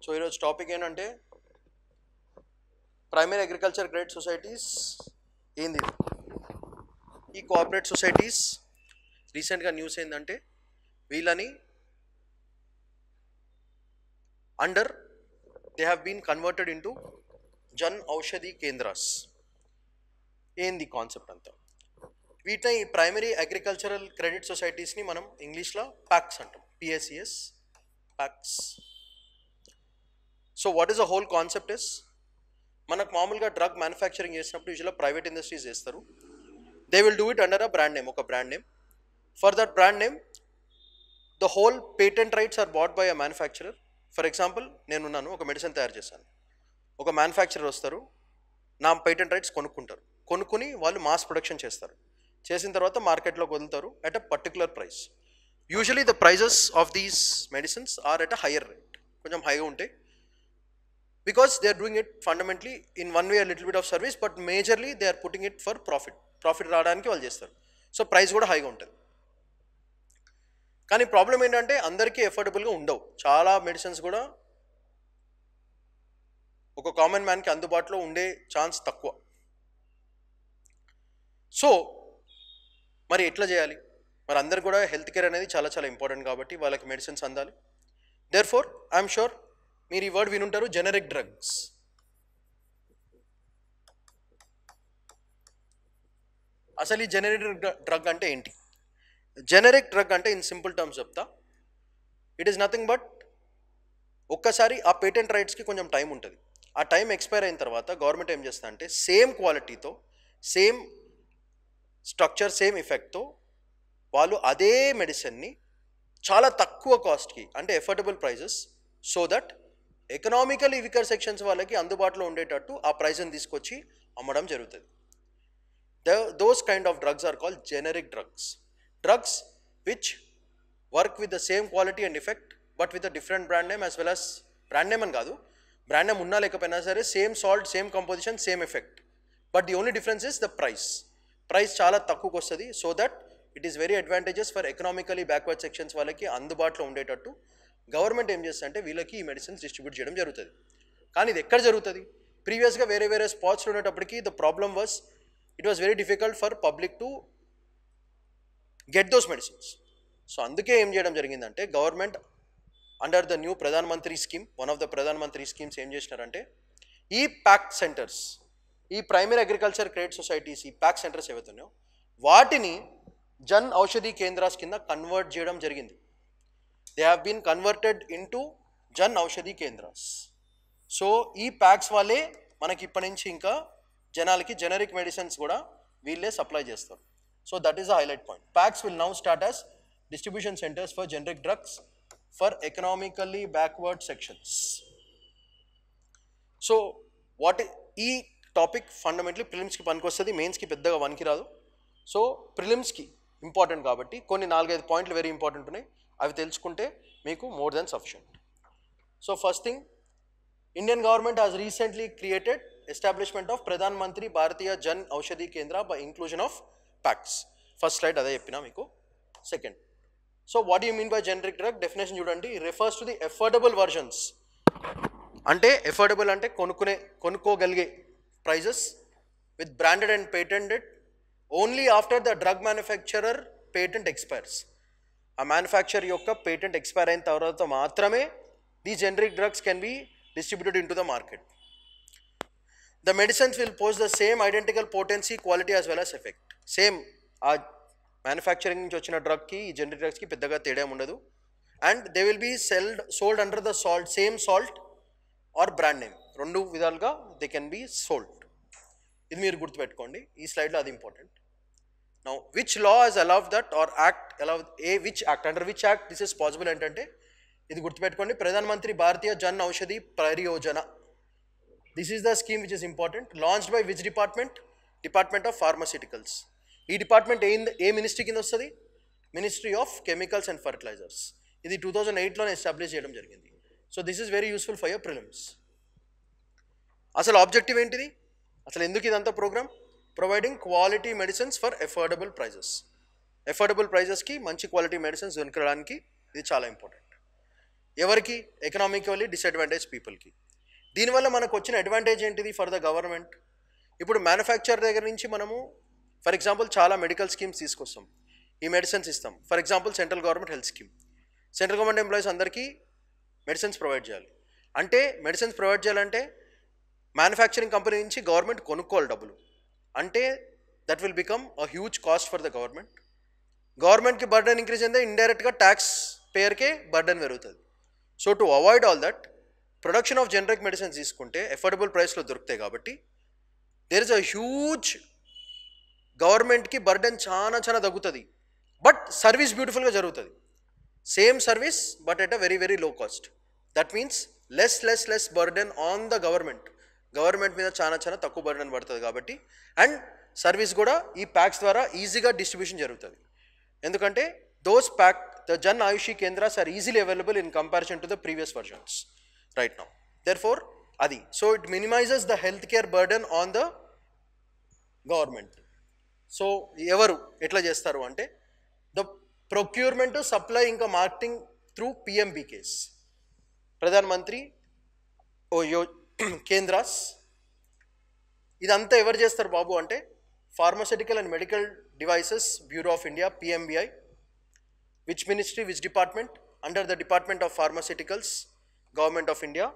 So ఈరోజు topic ఏంటంటే primary agriculture credit societies ఏంది ఇది? ఈ కోఆపరేట్ సొసైటీస్ రీసెంట్గా న్యూస్ ఏంటంటే వీళ్ళని they have been converted into Jan Aushadhi కేంద్రాస్. ఏంది కాన్సెప్ట్ అంతా? వీటిని ఈ ప్రైమరీ అగ్రికల్చరల్ క్రెడిట్ సొసైటీస్ని మనం ఇంగ్లీష్లో ప్యాక్స్ అంటాం, PSCS PACS. So what is the whole concept is, మనకు మామూలుగా డ్రగ్ మ్యానుఫ్యాక్చరింగ్ చేసినప్పుడు యూజువల్గా ప్రైవేట్ ఇండస్ట్రీస్ చేస్తారు. They will do it under a brand name, ఒక brand name. For that brand name the whole patent rights are bought by a manufacturer. For example నేనున్నాను, ఒక medicine తయారు చేశాను, ఒక మ్యానుఫ్యాక్చరర్ వస్తారు, నా పేటెంట్ రైట్స్ కొనుక్కుంటారు, కొనుక్కుని వాళ్ళు మాస్ ప్రొడక్షన్ చేస్తారు, చేసిన తర్వాత మార్కెట్లోకి వదులుతారు at a particular price. Usually the prices of these medicines are at a higher rate, కొంచెం హైగా ఉంటాయి, because they are doing it fundamentally in one way a little bit of service, but majorly they are putting it for profit రావడానికి వాళ్ళు చేస్తారు. So price కూడా హైగా ఉంటుంది. కానీ ప్రాబ్లం ఏంటంటే అందరికీ ఎఫోర్డబుల్గా ఉండవు, చాలా మెడిసిన్స్ కూడా ఒక కామన్ మ్యాన్కి అందుబాటులో ఉండే ఛాన్స్ తక్కువ. సో మరి ఎట్లా చేయాలి? మరి అందరు కూడా హెల్త్ కేర్ అనేది చాలా చాలా ఇంపార్టెంట్ కాబట్టి వాళ్ళకి మెడిసిన్స్ అందాలి. దేర్ ఫోర్ ఐఎమ్ షూర్ మీరు ఈ వర్డ్ వినుంటారు, జెనరిక్ డ్రగ్స్. అసలు ఈ జెనరిక్ డ్రగ్ అంటే ఏంటి? జెనరిక్ డ్రగ్ అంటే ఇన్ సింపుల్ టర్మ్స్ చెప్తా, ఇట్ ఈస్ నథింగ్ బట్ ఒక్కసారి ఆ పేటెంట్ రైట్స్కి కొంచెం టైం ఉంటుంది. ఆ టైం ఎక్స్పైర్ అయిన తర్వాత గవర్నమెంట్ ఏం చేస్తా అంటే సేమ్ క్వాలిటీతో, సేమ్ స్ట్రక్చర్, సేమ్ ఎఫెక్ట్తో వాళ్ళు అదే మెడిసిన్ని చాలా తక్కువ కాస్ట్కి, అంటే affordable prices, so that economical weaker sections వాళ్ళకి అందుబాటులో ఉండేటట్టు ఆ ప్రైజ్ని తీసుకొచ్చి అమ్మడం జరుగుతుంది. Those kind of drugs are called generic drugs. Drugs which work with the same quality and effect but with a different brand name, as well as brand name అని కాదు, బ్రాండ్ నేమ్ ఉన్నా లేకపోయినా సరే same salt, same composition, same effect, but the only difference is the price. Price చాలా తక్కువకి వస్తుంది, so that it is very advantages for economically backward sections వాళ్ళకి అందుబాటులో ఉండేటట్టు గవర్నమెంట్ ఏం చేస్తుంది అంటే వీళ్ళకి ఈ మెడిసిన్స్ డిస్ట్రిబ్యూట్ చేయడం జరుగుతుంది. కానీ ఇది ఎక్కడ జరుగుతుంది? ప్రీవియస్గా వేరే వేరే స్పాట్స్లో ఉండేటప్పటికి the problem was it was very difficult for public to get those medicines. So అందుకే ఏం చేయడం జరిగిందంటే government under the new Pradhan Mantri scheme, one of the Pradhan Mantri schemes ఏం చేసినారంటే ఈ ప్యాక్ సెంటర్స్, ఈ ప్రైమరీ అగ్రికల్చర్ క్రెడిట్ సొసైటీస్, ఈ ప్యాక్ సెంటర్స్ ఏవైతున్నాయో వాటిని జన్ ఔషధి కేంద్రాస్ కింద కన్వర్ట్ చేయడం జరిగింది. They have been converted into Jan Aushadhi కేంద్రాస్. So ఈ ప్యాక్స్ వాళ్ళే మనకి ఇప్పటి నుంచి ఇంకా జనాలకి జెనరిక్ మెడిసిన్స్ కూడా వీళ్ళే సప్లై చేస్తారు. So that is the highlight point. Packs will now start as distribution centres for generic drugs for economically backward sections. So ఈ టాపిక్ ఫండమెంటలీ ప్రిలిమ్స్కి పనికొస్తుంది, మెయిన్స్కి పెద్దగా వనికి రాదు. సో ప్రిలిమ్స్కి ఇంపార్టెంట్ కాబట్టి కొన్ని 4-5 పాయింట్లు వెరీ ఇంపార్టెంట్ ఉన్నాయి, అవి తెలుసుకుంటే మీకు more than sufficient. So first thing, Indian government has recently created establishment of Pradhan Mantri Bharatiya Jan Aushadhi Kendra by inclusion of PACS. First slide అదే చెప్పినా మీకు. Second, so what you mean by generic drug? Definition చూడండి, refers to the affordable versions. అంటే affordable అంటే కొనుక్కోగలిగే prices with branded and patented only after the drug manufacturer patent expires. ఆ manufacture యొక్క patent expire అయిన తర్వాత మాత్రమే the generic drugs can be distributed into the market. The medicines will pose the same identical potency, quality as well as effect. Same ఆ manufacturing నుంచి వచ్చిన డ్రగ్కి ఈ జెనరిక్ డ్రగ్స్కి పెద్దగా తేడా ఉండదు. And they will be sold under the same salt or brand name. రెండు విధాలుగా దే కెన్ బీ సోల్డ్. ఇది మీరు గుర్తుపెట్టుకోండి, ఈ స్లైడ్లో అది important. Now, which law has allowed that or which act, under which act this is possible ఏంటంటే ఇది గుర్తుపెట్టుకోండి, Pradhan Mantri Bharatiya Jan Aushadhi Pariyojana. This is the scheme which is important. Launched by which department? Department of pharmaceuticals. ఈ డిపార్ట్మెంట్ ఏ ministry కింద వస్తుంది? Ministry of chemicals and fertilisers. ఇది 2008లోనే establish చేయడం జరిగింది. So this is very useful for your prelims. అసలు ఆబ్జెక్టివ్ ఏంటిది? అసలు ఎందుకు ఇదంతా programme? Providing quality medicines for affordable prices. Affordable ప్రైజెస్కి మంచి క్వాలిటీ మెడిసిన్స్ దొరకడానికి ఇది చాలా ఇంపార్టెంట్. ఎవరికి? ఎకనామికల్లీ డిసడ్వాంటేజ్ పీపుల్కి. దీనివల్ల మనకు వచ్చిన అడ్వాంటేజ్ ఏంటిది ఫర్ ద గవర్నమెంట్? ఇప్పుడు మ్యానుఫ్యాక్చర్ దగ్గర నుంచి మనము ఫర్ ఎగ్జాంపుల్ చాలా మెడికల్ స్కీమ్స్ తీసుకొస్తాం, ఈ మెడిసిన్స్ ఇస్తాం. For example central government health scheme, central government employees అందరికీ మెడిసిన్స్ ప్రొవైడ్ చేయాలి. అంటే మెడిసిన్స్ ప్రొవైడ్ చేయాలంటే మ్యానుఫ్యాక్చరింగ్ కంపెనీ నుంచి గవర్నమెంట్ కొనుక్కోవాలి డబ్బులు. అంటే that will become a huge cost for the government. గవర్నమెంట్కి బర్డన్ ఇంక్రీజ్ అయితే ఇండైరెక్ట్గా ట్యాక్స్ పేయర్కే బర్డన్ పెరుగుతుంది. So to avoid all that, production of generic medicines తీసుకుంటే ఎఫోర్డబుల్ ప్రైస్లో దొరుకుతాయి కాబట్టి దేర్ ఇస్ అ హ్యూజ్ గవర్నమెంట్కి బర్డన్ చాలా చాలా తగ్గుతుంది. బట్ సర్వీస్ బ్యూటిఫుల్గా జరుగుతుంది. Same service but at a very very low cost. That means less burden on the government. Government మీద చాలా చాలా తక్కువ బర్డన్ పడుతుంది కాబట్టి, అండ్ సర్వీస్ కూడా ఈ ప్యాక్స్ ద్వారా ఈజీగా డిస్ట్రిబ్యూషన్ జరుగుతుంది. ఎందుకంటే those PAC the Jan Aushadhi Kendras are easily available in comparison to the previous versions right now. Therefore అది so it minimises the health care burden on the government. So ఎవరు ఎట్లా చేస్తారు అంటే ద ప్రొక్యూర్మెంట్, సప్లై, ఇంకా marketing through PMBKs, Pradhan Mantri Kendras. ఇదంతా ఎవరు చేస్తారు బాబు అంటే pharmaceutical and medical devices bureau of India, PMBI. Which ministry, which department? Under the department of pharmaceuticals, government of India.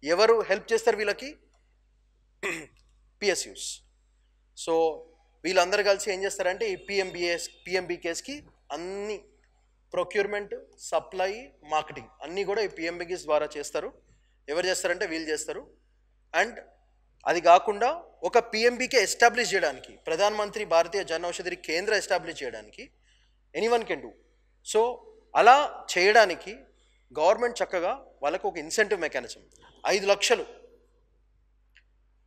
ఎవరు హెల్ప్ చేస్తారు వీళ్ళకి? పిఎస్యూస్. సో వీళ్ళందరూ కలిసి ఏం చేస్తారంటే ఈ పిఎంబికేస్కి అన్ని ప్రొక్యూర్మెంట్, సప్లై, మార్కెటింగ్ అన్నీ కూడా ఈ పిఎంబికేస్ ద్వారా చేస్తారు. ఎవరు చేస్తారంటే వీళ్ళు చేస్తారు. అండ్ అది కాకుండా ఒక పిఎంబికే ఎస్టాబ్లిష్ చేయడానికి, ప్రధాన మంత్రి భారతీయ జన్ ఔషధి కేంద్ర ఎస్టాబ్లిష్ చేయడానికి ఎనీవన్ కెన్ డూ. సో అలా చేయడానికి గవర్నమెంట్ చక్కగా వాళ్ళకు ఒక ఇన్సెంటివ్ మెకానిజం 5 లక్షలు.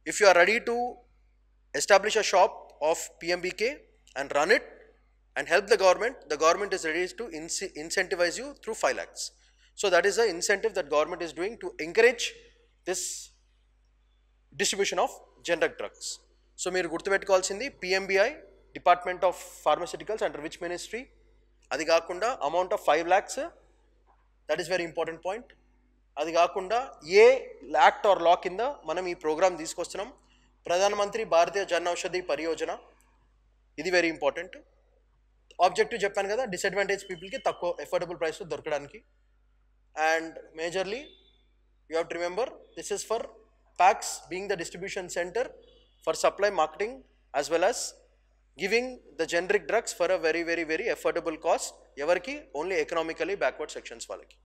If you are ready to establish a shop of PMBK and run it and help the government is ready to incentivize you through 5 lakhs. So that is the incentive that government is doing to encourage this distribution of generic drugs. So మీరు గుర్తుపెట్టుకోవాల్సింది PMBI, department of pharmaceuticals, under which ministry. అది కాకుండా amount of 5 lakhs, that is very important point. అది కాకుండా ఏ act or లా కింద మనం ఈ programme తీసుకొస్తున్నాం, ప్రధానమంత్రి భారతీయ జన్ ఔషధి పరియోజన. ఇది వెరీ ఇంపార్టెంట్. ఆబ్జెక్టివ్ చెప్పాను కదా, డిసడ్వాంటేజ్ పీపుల్కి తక్కువ ఎఫోర్డబుల్ ప్రైస్లో దొరకడానికి. And majorly you have to remember this is for PACS being the distribution centre for supply, marketing, as well as giving the generic drugs for a very very very affordable cost. ఎవరికి? Only economically backward sections వాళ్ళకి.